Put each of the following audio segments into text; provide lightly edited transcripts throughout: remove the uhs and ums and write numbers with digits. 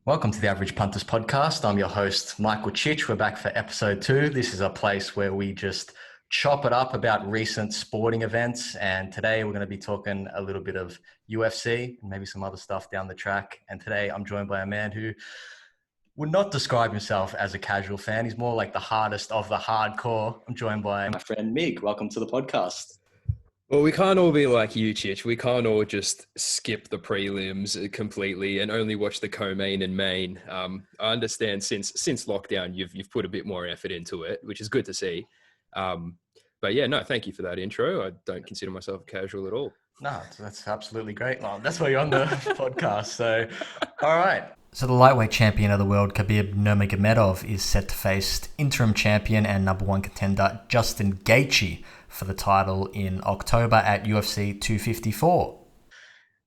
Welcome to the Average Punters podcast. I'm your host, Michael Chich. We're back for episode 2. This is a place where we just chop it up about recent sporting events. And today we're going to be talking a little bit of UFC and maybe some other stuff down the track. And today I'm joined by a man who would not describe himself as a casual fan. He's more like the hardest of the hardcore. I'm joined by my friend Mig. Welcome to the podcast. Well, we can't all be like you, Chich. We can't all just skip the prelims completely and only watch the co-main and main. I understand since lockdown, you've put a bit more effort into it, which is good to see. But yeah, no, thank you for that intro. I don't consider myself casual at all. No, that's absolutely great. Well, that's why you're on the podcast. So, all right. So the lightweight champion of the world, Khabib Nurmagomedov, is set to face interim champion and number one contender Justin Gaethje for the title in October at UFC 254.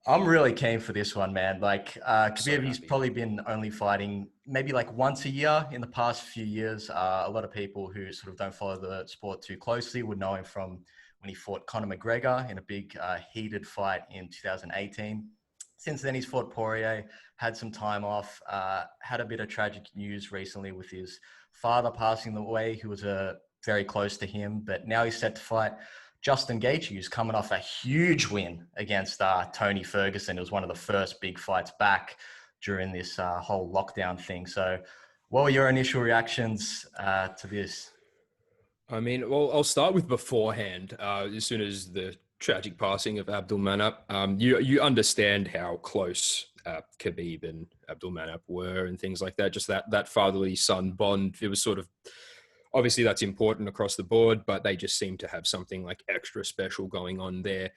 I'm really keen for this one, man. Khabib, he's probably been only fighting maybe like once a year in the past few years. A lot of people who sort of don't follow the sport too closely would know him from when he fought Conor McGregor in a big heated fight in 2018. Since then, he's fought Poirier, had some time off, had a bit of tragic news recently with his father passing away, who was very close to him. But now he's set to fight Justin Gaethje, who's coming off a huge win against Tony Ferguson. It was one of the first big fights back during this whole lockdown thing. So what were your initial reactions to this? I mean, well, I'll start with beforehand. As soon as the tragic passing of Abdulmanap, you understand how close Khabib and Abdulmanap were and things like that. Just that fatherly son bond. It was sort of, obviously that's important across the board, but they just seem to have something like extra special going on there.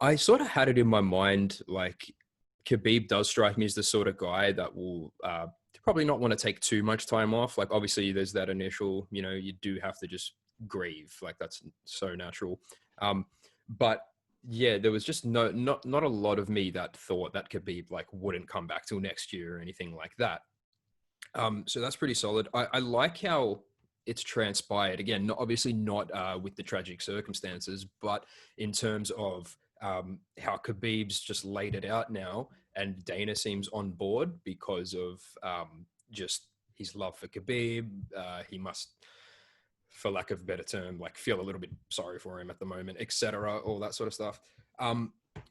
I sort of had it in my mind, like Khabib does strike me as the sort of guy that will probably not want to take too much time off. Like obviously there's that initial, you do have to just grieve. Like that's so natural. But yeah, there was just not a lot of me that thought that Khabib like wouldn't come back till next year or anything like that. So that's pretty solid. I like how it's transpired. Again, obviously not with the tragic circumstances, but in terms of how Khabib's just laid it out now, and Dana seems on board because of just his love for Khabib. He must, for lack of a better term, like feel a little bit sorry for him at the moment, etc. All that sort of stuff.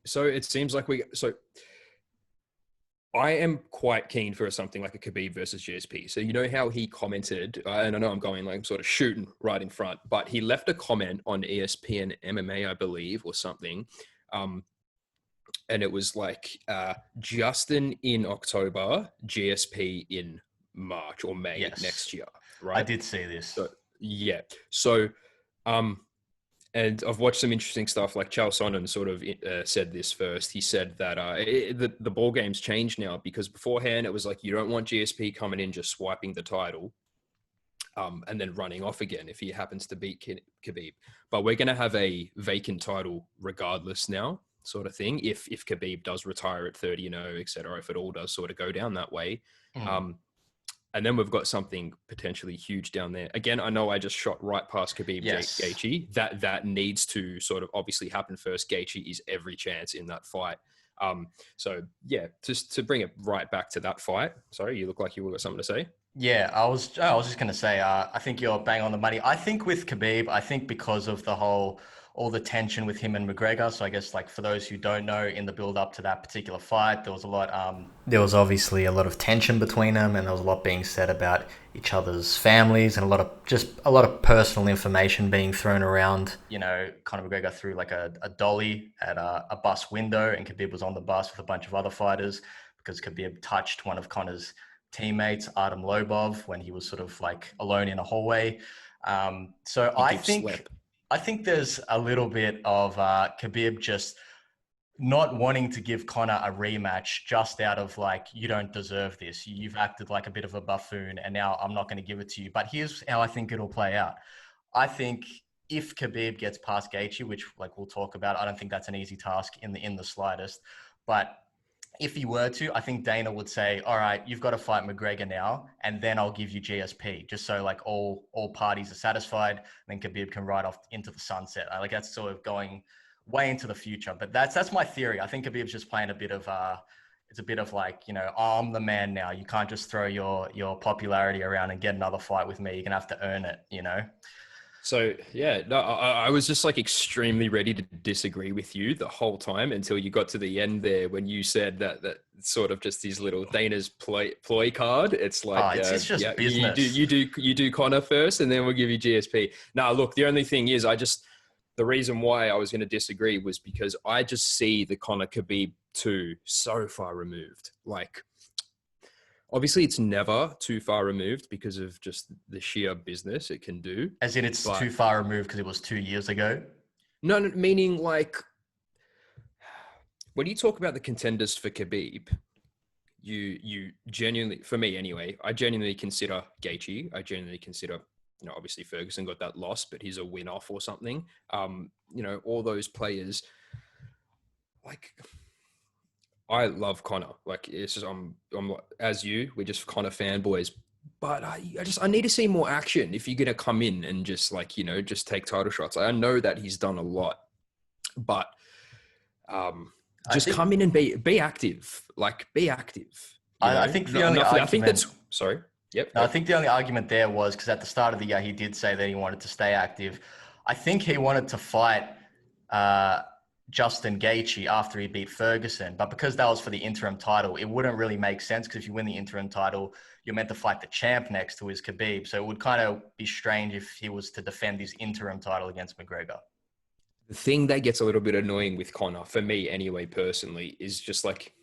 So it seems like I am quite keen for something like a Khabib versus GSP. So you know how he commented, and I know I'm going like sort of shooting right in front, but he left a comment on ESPN MMA, I believe, or something. And it was like Justin in October, GSP in March or May next year, right? I did see this. So, yeah. So, and I've watched some interesting stuff. Like Charles Sonnen sort of said this first. He said that the ball game's changed now, because beforehand it was like you don't want GSP coming in just swiping the title and then running off again if he happens to beat Khabib. But we're going to have a vacant title regardless now, sort of thing. If Khabib does retire at 30-0, et cetera, if it all does sort of go down that way. And then we've got something potentially huge down there. Again, I know I just shot right past Khabib Gaethje. That needs to sort of obviously happen first. Gaethje is every chance in that fight. So yeah, just to bring it right back to that fight. Sorry, you look like you got something to say. Yeah, I was just going to say, I think you're bang on the money. I think with Khabib, I think because of all the tension with him and McGregor. So I guess like for those who don't know, in the build up to that particular fight, there was there was obviously a lot of tension between them, and there was a lot being said about each other's families, and a lot of personal information being thrown around. Conor McGregor threw like a dolly at a bus window, and Khabib was on the bus with a bunch of other fighters because Khabib touched one of Conor's teammates, Artem Lobov, when he was sort of like alone in a hallway. So I think there's a little bit of Khabib just not wanting to give Conor a rematch just out of like, you don't deserve this. You've acted like a bit of a buffoon, and now I'm not going to give it to you. But here's how I think it'll play out. I think if Khabib gets past Gaethje, which like we'll talk about, I don't think that's an easy task in the slightest. But if he were to, I think Dana would say, all right, you've got to fight McGregor now, and then I'll give you GSP, just so like all parties are satisfied, and then Khabib can ride off into the sunset. Like that's sort of going way into the future, but that's my theory. I think Khabib's just playing a bit of it's a bit of like, I'm the man now. You can't just throw your popularity around and get another fight with me. You're gonna have to earn it. So yeah, no, I was just like extremely ready to disagree with you the whole time until you got to the end there when you said that sort of just these little Dana's ploy card. It's like, It's just yeah, business. you do Connor first, and then we'll give you GSP. Now, look, the only thing is, the reason why I was going to disagree was because I just see the Connor Khabib 2 so far removed. Like, obviously, it's never too far removed because of just the sheer business it can do. As in, it's But too far removed because it was 2 years ago. no, meaning like when you talk about the contenders for Khabib, you genuinely, for me anyway, I genuinely consider Gaethje. I genuinely consider, obviously Ferguson got that loss, but he's a win-off or something. All those players. Like, I love Connor. Like, it's just I'm as you, we're just Connor fanboys. But I need to see more action if you're gonna come in and just like just take title shots. I know that he's done a lot, but just come in and be active. Like, be active. I think the only argument. I think that's sorry. Yep. No, I think the only argument there was because at the start of the year he did say that he wanted to stay active. I think he wanted to fight Justin Gaethje after he beat Ferguson, but because that was for the interim title, it wouldn't really make sense because if you win the interim title, you're meant to fight the champ next, who is Khabib. So it would kind of be strange if he was to defend his interim title against McGregor. The thing that gets a little bit annoying with Connor, for me anyway, personally, is just like,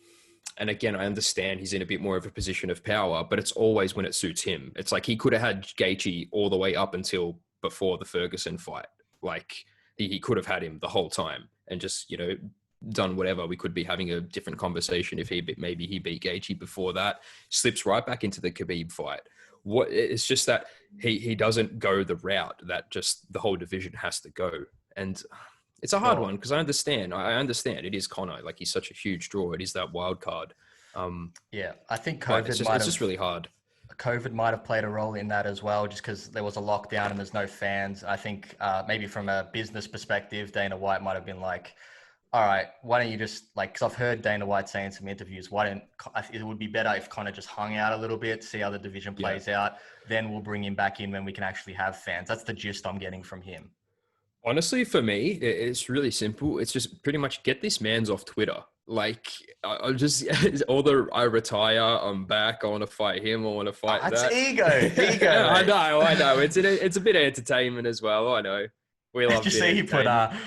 and again, I understand he's in a bit more of a position of power, but it's always when it suits him. It's like he could have had Gaethje all the way up until before the Ferguson fight. Like, he could have had him the whole time and just, done whatever. We could be having a different conversation if maybe he beat Gaethje before that, slips right back into the Khabib fight. It's just that he doesn't go the route that just the whole division has to go. And it's a hard one because I understand it is Connor. Like, he's such a huge draw. It is that wild card. Yeah, I think it's just really hard. COVID might have played a role in that as well, just because there was a lockdown and there's no fans. I think maybe from a business perspective, Dana White might have been like, all right, why don't you just like, because I've heard Dana White say in some interviews, it would be better if Connor just hung out a little bit, see how the division plays out. Then we'll bring him back in when we can actually have fans. That's the gist I'm getting from him. Honestly, for me, it's really simple. It's just pretty much get this man's off Twitter. Like, I just, I retire, I'm back, I want to fight him, I want to fight that. That's ego. I know. It's a bit of entertainment as well, I know. We love you see he put I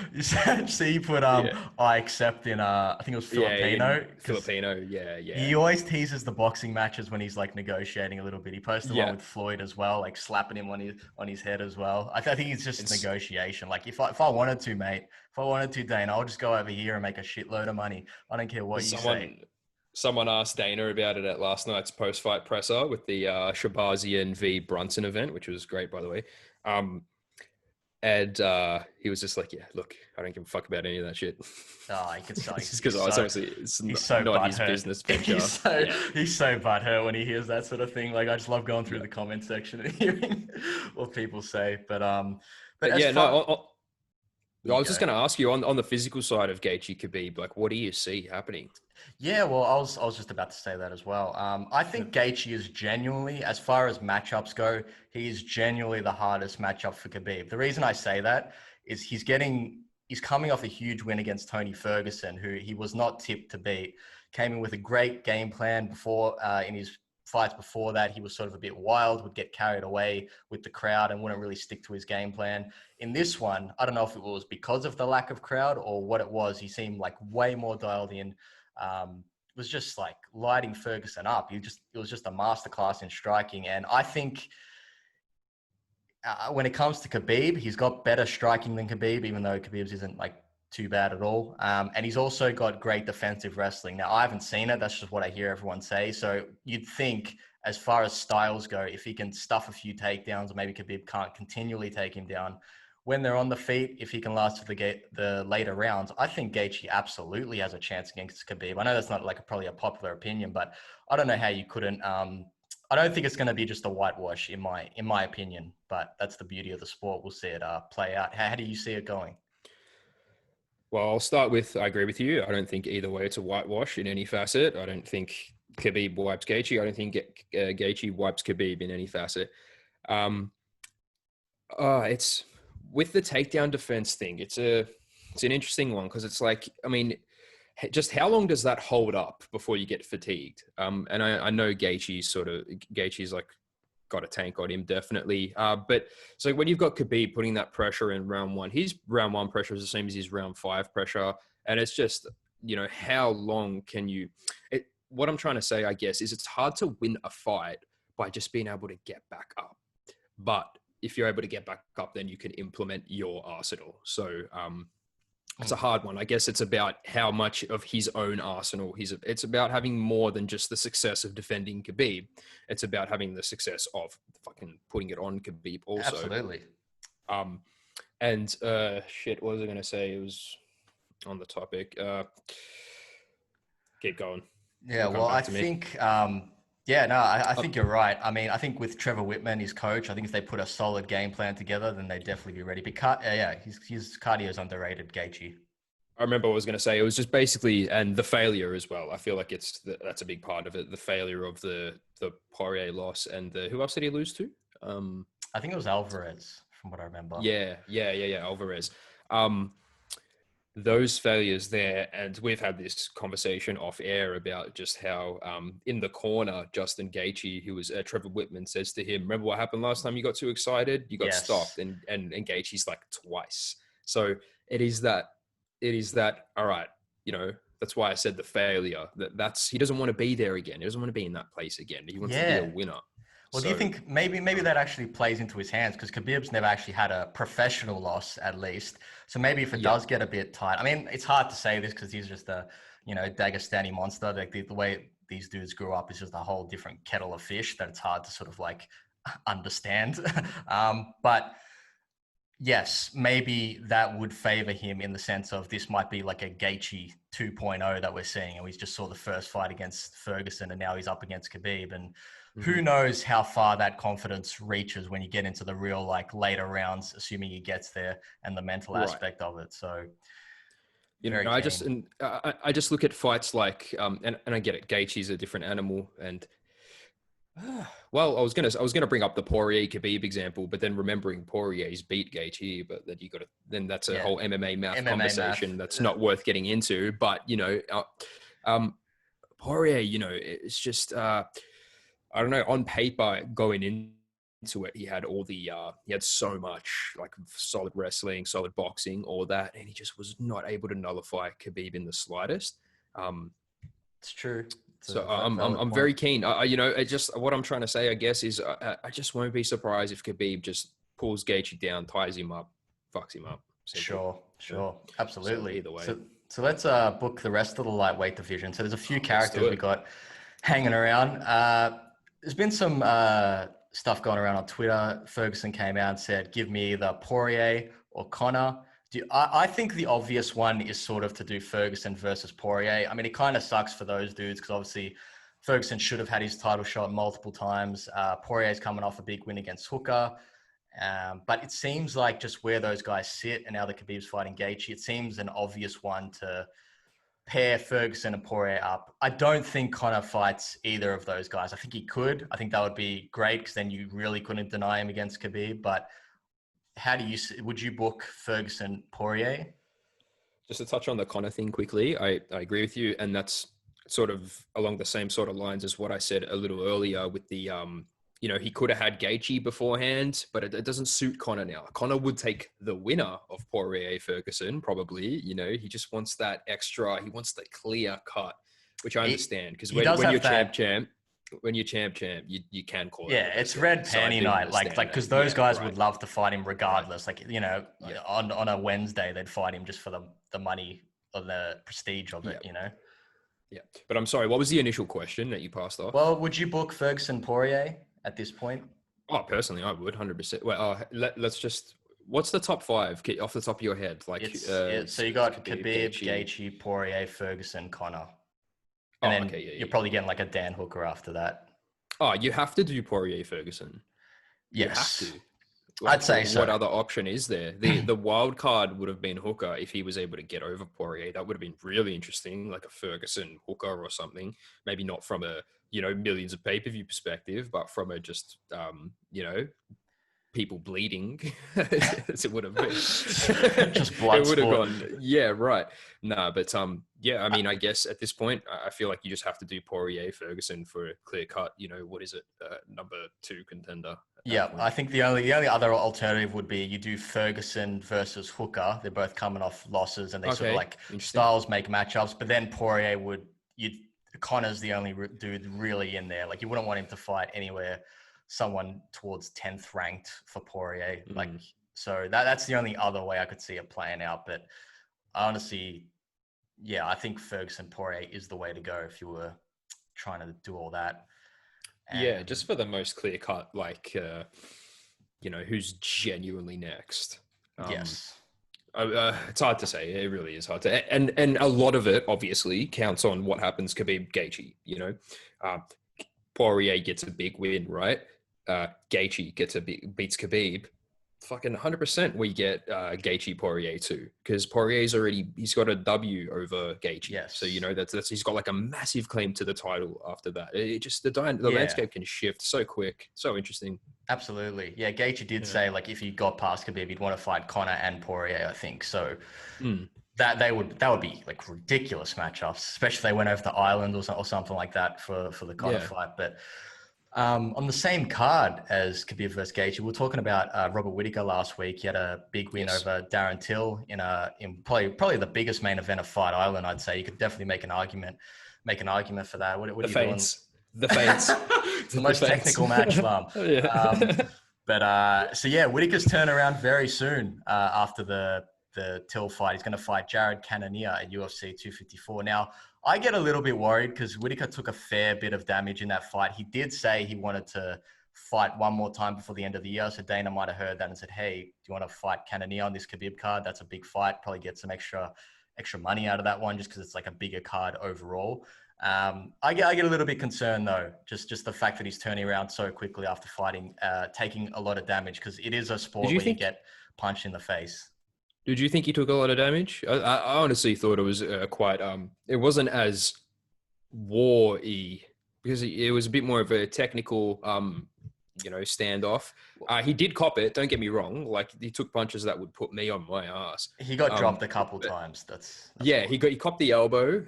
accept in I think it was Filipino. Filipino, yeah. He always teases the boxing matches when he's like negotiating a little bit. He posted one with Floyd as well, like slapping him on his head as well. I think it's just negotiation. Like, if I wanted to, mate, Dana, I'll just go over here and make a shitload of money. I don't care what you say. Someone asked Dana about it at last night's post-fight presser with the Shabazian v Brunson event, which was great, by the way. And he was just like, yeah, look, I don't give a fuck about any of that shit. Oh, he could say. Because obviously it's not his business venture. He's so butthurt when he hears that sort of thing. Like, I just love going through the comment section and hearing what people say. But I was just going to ask you on the physical side of Gaethje Khabib, like, what do you see happening? Yeah, well, I was just about to say that as well. I think Gaethje is genuinely, as far as matchups go, he is genuinely the hardest matchup for Khabib. The reason I say that is he's coming off a huge win against Tony Ferguson, who he was not tipped to beat. Came in with a great game plan before in his fights before that. He was sort of a bit wild, would get carried away with the crowd and wouldn't really stick to his game plan. In this one, I don't know if it was because of the lack of crowd or what it was. He seemed like way more dialed in. Was just like lighting Ferguson up. It was just a masterclass in striking. And I think when it comes to Khabib, he's got better striking than Khabib, even though Khabib's isn't like too bad at all. And he's also got great defensive wrestling. Now, I haven't seen it. That's just what I hear everyone say. So you'd think, as far as styles go, if he can stuff a few takedowns, or maybe Khabib can't continually take him down, when they're on the feet, if he can last to the later rounds, I think Gaethje absolutely has a chance against Khabib. I know that's not like probably a popular opinion, but I don't know how you couldn't. I don't think it's going to be just a whitewash in my opinion, but that's the beauty of the sport. We'll see it play out. How do you see it going? Well, I'll start with I agree with you. I don't think either way it's a whitewash in any facet. I don't think Khabib wipes Gaethje. I don't think Gaethje wipes Khabib in any facet. Um, it's with the takedown defense thing. It's an interesting one because it's like, I mean, just how long does that hold up before you get fatigued? And I know Gaethje's like got a tank on him definitely. But so when you've got Khabib putting that pressure in round one, his round one pressure is the same as his round five pressure, and it's just, how long can you? What I'm trying to say, I guess, is it's hard to win a fight by just being able to get back up, but if you're able to get back up, then you can implement your arsenal. So it's a hard one. I guess it's about how much of his own arsenal it's about having more than just the success of defending Khabib. It's about having the success of fucking putting it on Khabib also. Absolutely. And shit, what was I going to say? It was on the topic. Keep going. Yeah, well, I think, I think you're right. I mean, I think with Trevor Whitman, his coach, I think if they put a solid game plan together, then they'd definitely be ready. But his cardio is underrated, Gaethje. I remember what I was going to say. It was just basically, and the failure as well. I feel like that's a big part of it. The failure of the Poirier loss and who else did he lose to? I think it was Alvarez, from what I remember. Yeah, Alvarez. Those failures there, and we've had this conversation off air about just how in the corner, Justin Gaethje, who was Trevor Whitman, says to him, "Remember what happened last time? You got too excited, you got stopped," and Gaethje's like twice. So it is that. All right, that's why I said the failure. That's he doesn't want to be there again. He doesn't want to be in that place again. He wants to be a winner. Well, do you think maybe that actually plays into his hands? Because Khabib's never actually had a professional loss, at least. So maybe if it does get a bit tight, I mean, it's hard to say this because he's just a, Dagestani monster. Like the way these dudes grew up is just a whole different kettle of fish that it's hard to sort of like understand. But yes, maybe that would favor him in the sense of this might be like a Gaethje 2.0 that we're seeing. And we just saw the first fight against Ferguson and now he's up against Khabib. And who knows how far that confidence reaches when you get into the real, like, later rounds, assuming he gets there, and the mental aspect of it. So, I just look at fights like, and I get it. Gaethje's a different animal, and well, I was gonna bring up the Poirier Khabib example, but then remembering Poirier's beat Gaethje, but then that's a whole MMA math conversation that's not worth getting into. But Poirier, it's just. I don't know, on paper going into it, he had he had so much like solid wrestling, solid boxing, all that. And he just was not able to nullify Khabib in the slightest. It's true. So I'm very keen. What I'm trying to say, I guess, is I just won't be surprised if Khabib just pulls Gaethje down, ties him up, fucks him up. Simply. Sure. Absolutely. So either way. So let's book the rest of the lightweight division. So there's a few characters we got hanging around. There's been some stuff going around on Twitter. Ferguson came out and said, give me either Poirier or Conor. I think the obvious one is sort of to do Ferguson versus Poirier. I mean, it kind of sucks for those dudes because obviously Ferguson should have had his title shot multiple times. Poirier's coming off a big win against Hooker. But it seems like just where those guys sit and now that Khabib's fighting Gaethje, it seems an obvious one to pair Ferguson and Poirier up. I don't think Conor fights either of those guys. I think he could. I think that would be great because then you really couldn't deny him against Khabib. But would you book Ferguson Poirier? Just to touch on the Conor thing quickly, I agree with you. And that's sort of along the same sort of lines as what I said a little earlier with the, he could have had Gaethje beforehand, but it doesn't suit Conor now. Conor would take the winner of Poirier Ferguson, probably. He just wants that extra. He wants the clear cut, which I understand because when you're champ, you can call it. Yeah, it's red panty night, like because those guys would love to fight him regardless. Like on a Wednesday they'd fight him just for the money or the prestige of it. Yeah, but I'm sorry. What was the initial question that you passed off? Well, would you book Ferguson Poirier at this point? Oh, personally, I would 100%. Well, let's just. What's the top five off the top of your head? Like, so you got Khabib, Gaethje, Poirier, Ferguson, Conor, and then you're probably getting like a Dan Hooker after that. Oh, you have to do Poirier Ferguson. Yes. You have to. I'd say so. What other option is there? The wild card would have been Hooker if he was able to get over Poirier. That would have been really interesting, like a Ferguson Hooker or something. Maybe not from a millions of pay-per-view perspective, but from a just people bleeding as it would have been. Just blood it would have sport. gone, yeah, right. No, but I mean, I guess at this point, I feel like you just have to do Poirier Ferguson for a clear cut. What is it? Number 2 contender. Yeah, I think the only other alternative would be you do Ferguson versus Hooker. They're both coming off losses, and they sort of like styles make matchups. But then Poirier Connor's the only dude really in there. Like you wouldn't want him to fight anywhere someone towards 10th ranked for Poirier. Like, so that's the only other way I could see it playing out. But honestly, yeah, I think Ferguson Poirier is the way to go if you were trying to do all that. And just for the most clear cut, like, who's genuinely next. Yes. It's hard to say. It really is hard to, and a lot of it obviously counts on what happens Khabib-Gaethje. Poirier gets a big win, right? Gaethje beats Khabib. Fucking 100% we get Gaethje Poirier too, because Poirier's he's got a W over Gaethje. Yes. So that's he's got like a massive claim to the title after that. It just the landscape can shift so quick, so interesting. Absolutely, yeah. Gaethje did say like if he got past Khabib, he'd want to fight Conor and Poirier. I think so. That would be like ridiculous matchups, especially if they went over to Ireland or something like that for the Conor fight. But on the same card as Khabib versus Gaethje, we were talking about Robert Whittaker last week. He had a big win over Darren Till in probably the biggest main event of Fight Island. I'd say you could definitely make an argument for that. What are you doing? The feints. It's the most technical match, Lam. So Whittaker's turn around very soon after the Till fight. He's going to fight Whittaker-Cannonier at UFC 254. Now, I get a little bit worried because Whittaker took a fair bit of damage in that fight. He did say he wanted to fight one more time before the end of the year. So Dana might have heard that and said, hey, do you want to fight Cannonier on this Khabib card? That's a big fight. Probably get some extra money out of that one just because it's like a bigger card overall. I get a little bit concerned though, just the fact that he's turning around so quickly after fighting, taking a lot of damage because it is a sport where you get punched in the face. Did you think he took a lot of damage? I honestly thought it was quite. It wasn't as war-y because it was a bit more of a technical, standoff. He did cop it. Don't get me wrong. Like he took punches that would put me on my ass. He got dropped a couple times. That's he copped the elbow.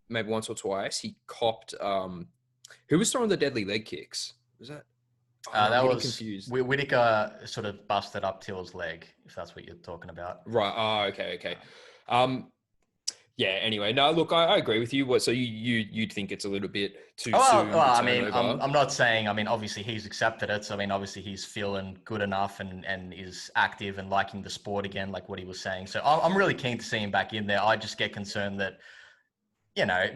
Maybe once or twice. He copped. Who was throwing the deadly leg kicks? Was that? That was confused. Whittaker sort of busted up Till's leg, if that's what you're talking about. Right. Oh, okay. Anyway, no, look, I agree with you. So you'd think it's a little bit too soon? Well, I mean, I'm not saying. I mean, obviously he's accepted it. So I mean, obviously he's feeling good enough and is active and liking the sport again, like what he was saying. So I'm really keen to see him back in there. I just get concerned that,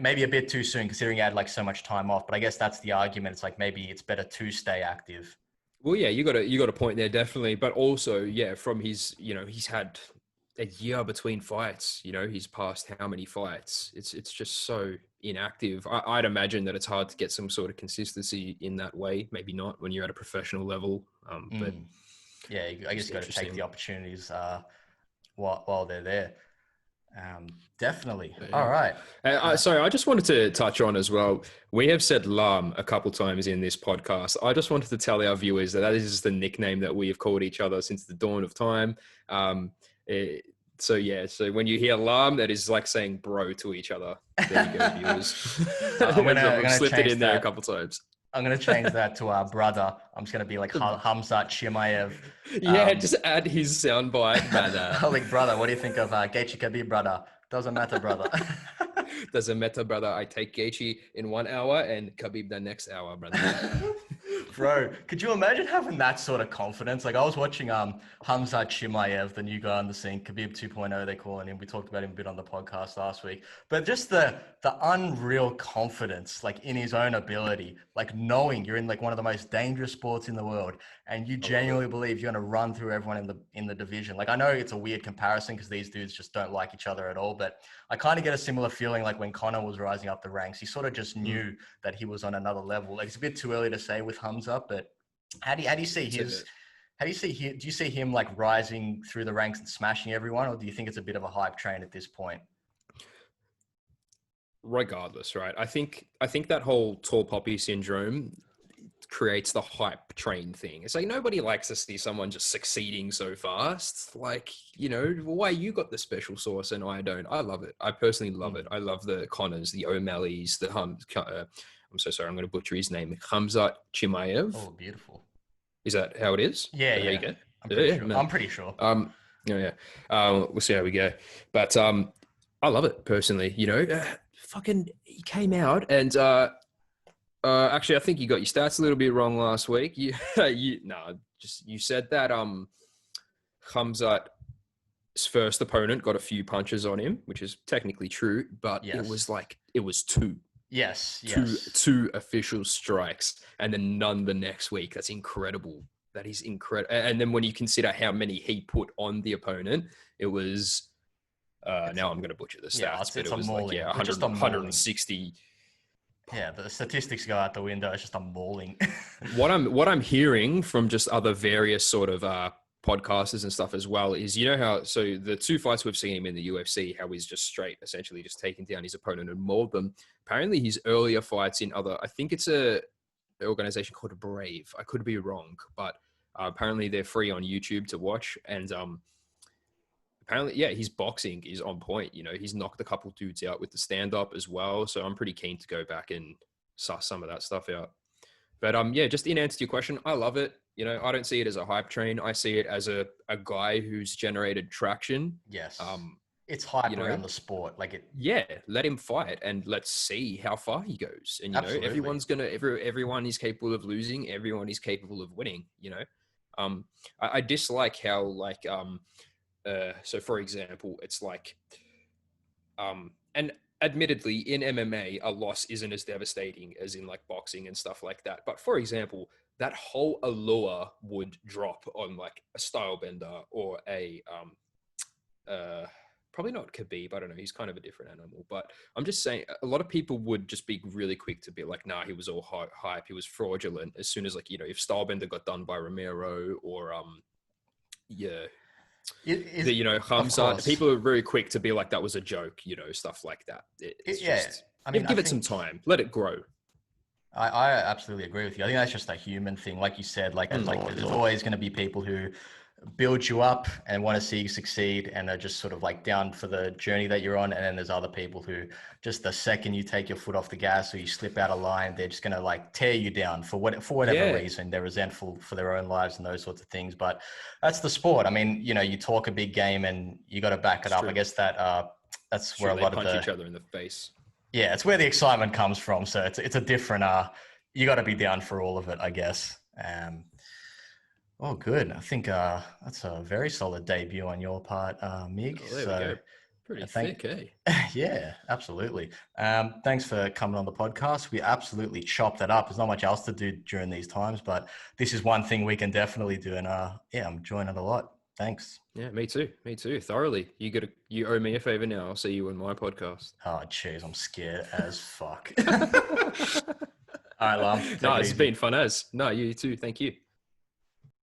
maybe a bit too soon considering he had like so much time off. But I guess that's the argument. It's like maybe it's better to stay active. Well, yeah, you got a point there, definitely. But also, from his, he's had a year between fights. He's passed how many fights? It's just so inactive. I'd imagine that it's hard to get some sort of consistency in that way. Maybe not when you're at a professional level. But yeah, I guess you got to take the opportunities while they're there. Definitely. Yeah. All right. Sorry, I just wanted to touch on as well. We have said Lam a couple times in this podcast. I just wanted to tell our viewers that is just the nickname that we have called each other since the dawn of time. So when you hear Lam, that is like saying bro to each other. There you go, viewers. I'm gonna slipped it in there a couple times. I'm going to change that to our brother. I'm just going to be like Khamzat Chimaev. Just add his soundbite, brother. Like, brother, what do you think of Gaethje Khabib, brother? Doesn't matter, brother. Doesn't matter, brother. I take Gaethje in 1 hour and Khabib the next hour, brother. Bro, could you imagine having that sort of confidence? Like I was watching Khamzat Chimaev, the new guy on the scene, Khabib 2.0, they calling him. We talked about him a bit on the podcast last week. But just the unreal confidence, like in his own ability, like knowing you're in like one of the most dangerous sports in the world, and you genuinely believe you're going to run through everyone in the division. Like I know it's a weird comparison because these dudes just don't like each other at all, but I kind of get a similar feeling like when Conor was rising up the ranks, he sort of just knew that he was on another level. Like it's a bit too early to say with Khamzat, but how do you see How do you see him? Do you see him like rising through the ranks and smashing everyone, or do you think it's a bit of a hype train at this point? Regardless, right? I think that whole tall poppy syndrome creates the hype train thing. It's like nobody likes to see someone just succeeding so fast. Like, you know, why you got the special sauce and I don't? I love it. I personally love it. I love the Connors, the O'Malley's, I'm so sorry, I'm going to butcher his name. Khamzat Chimaev. Oh, beautiful. Is that how it is? Yeah, How you yeah. go? I'm pretty sure. Man. I'm pretty sure. Yeah. We'll see how we go. But I love it personally. You know, fucking he came out and actually I think you got your stats a little bit wrong last week. You you said that Khamzat's first opponent got a few punches on him, which is technically true, but Yes. it was two. Yes. Two official strikes and then none the next week. That's incredible. That is incredible. And then when you consider how many he put on the opponent, it was now I'm going to butcher the stats, Yeah, but it's it was like, 160. Yeah, the statistics go out the window. It's just a mauling. What I'm hearing from just other various sort of podcasters and stuff as well is, you know how, so the two fights we've seen him in the UFC, how he's just essentially just taking down his opponent and mauled them. Apparently his earlier fights in I think it's an organization called Brave. I could be wrong, but apparently they're free on YouTube to watch. And apparently, yeah, his boxing is on point. You know, he's knocked a couple dudes out with the stand-up as well. So I'm pretty keen to go back and suss some of that stuff out. But yeah, just in answer to your question, I love it. You know, I don't see it as a hype train. I see it as a guy who's generated traction. Yes. It's hype you know, around the sport. Like it. Yeah, let him fight and let's see how far he goes. And, you Absolutely. know, everyone is capable of losing. Everyone is capable of winning, you know. I dislike how, like, so for example, it's like, and admittedly in MMA, a loss isn't as devastating as in like boxing and stuff like that. But for example, that whole allure would drop on like a style bender or a, probably not Khabib. I don't know. He's kind of a different animal, but I'm just saying a lot of people would just be really quick to be like, nah, he was all hype. He was fraudulent. As soon as, like, you know, if Stylebender got done by Romero or, yeah, you know, Khamzat, people are very quick to be like, that was a joke, you know, stuff like that. I mean, give it some time, let it grow. I absolutely agree with you. I think that's just a human thing. Like you said, like there's always going to be people who build you up and want to see you succeed and are just sort of like down for the journey that you're on. And then there's other people who just the second you take your foot off the gas or you slip out of line, they're just going to like tear you down for whatever reason. They're resentful for their own lives and those sorts of things. But that's the sport. I mean, you know, you talk a big game and you got to back it up. True. I guess that's where a lot of punch each other in the face. Yeah, it's where the excitement comes from. So it's a different, you got to be down for all of it, I guess. Oh, good. I think that's a very solid debut on your part, Mig. Oh, there we go. Pretty thick, eh? Yeah, absolutely. Thanks for coming on the podcast. We absolutely chopped that up. There's not much else to do during these times, but this is one thing we can definitely do. And yeah, I'm enjoying it a lot. Thanks. Yeah, me too. Me too. Thoroughly. You owe me a favor now. I'll see you in my podcast. Oh, jeez, I'm scared as fuck. All right, Lam. No, it's been fun as. No, you too. Thank you.